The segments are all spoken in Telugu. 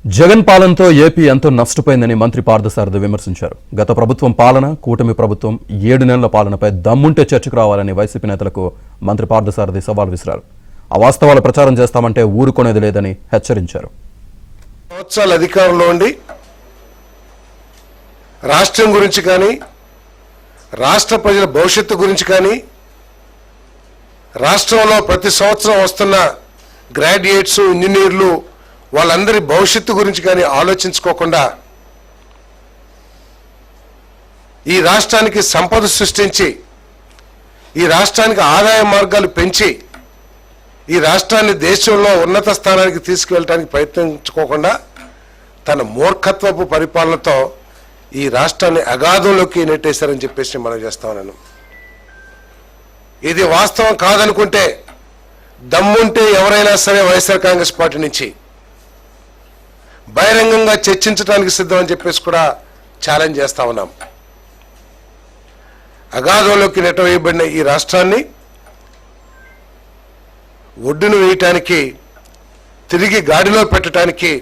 జగన్ పాలనతో ఏపీ ఎంతో నష్టపోయిందని మంత్రి పార్థసారథి విమర్శించారు. గత ప్రభుత్వం పాలన, కూటమి ప్రభుత్వం 7 నెలల పాలనపై దమ్ముంటే చర్చకు రావాలని వైసీపీ నేతలకు మంత్రి పార్థసారథి సవాల్ విసిరారు. అవాస్తవాలు ప్రచారం చేస్తామంటే ఊరుకునేది లేదని హెచ్చరించారు. సంవత్సరాల అధికారంలో ఉండి రాష్ట్రం గురించి కానీ, రాష్ట్ర ప్రజల భవిష్యత్తు గురించి కానీ, రాష్ట్రంలో ప్రతి సంవత్సరం వస్తున్న గ్రాడ్యుయేట్స్, ఇంజనీర్లు వాళ్ళందరి భవిష్యత్తు గురించి కానీ ఆలోచించుకోకుండా ఈ రాష్ట్రానికి సంపద సృష్టించి, ఈ రాష్ట్రానికి ఆదాయ మార్గాలు పెంచి, ఈ రాష్ట్రాన్ని దేశంలో ఉన్నత స్థానానికి తీసుకువెళ్ళడానికి ప్రయత్నించుకోకుండా తన మూర్ఖత్వపు పరిపాలనతో ఈ రాష్ట్రాన్ని అగాధంలోకి నెట్టేశారని చెప్పేసి మనం చేస్తా ఉన్నాను. ఇది వాస్తవం కాదనుకుంటే దమ్ముంటే ఎవరైనా సరే వైఎస్ఆర్ కాంగ్రెస్ పార్టీ నుంచి బహిరంగంగా చర్చించడానికి సిద్ధమని చెప్పేసి కూడా ఛాలెంజ్ చేస్తా ఉన్నాం. అగాధంలోకి నెట్టవేయబడిన ఈ రాష్ట్రాన్ని ఒడ్డును వేయటానికి, తిరిగి గాడిలో పెట్టడానికి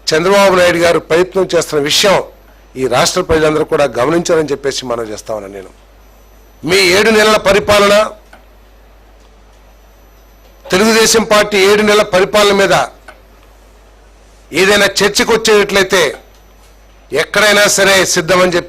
చంద్రబాబు నాయుడు గారు ప్రయత్నం చేస్తున్న విషయం ఈ రాష్ట్ర ప్రజలందరూ కూడా గమనించాలని చెప్పేసి మనం చేస్తా ఉన్నాను. నేను మీ 7 నెలల పరిపాలన, తెలుగుదేశం పార్టీ 7 నెలల పరిపాలన మీద ఏదైనా చర్చకు వచ్చేటట్లయితే ఎక్కడైనా సరే సిద్ధమని చెప్పి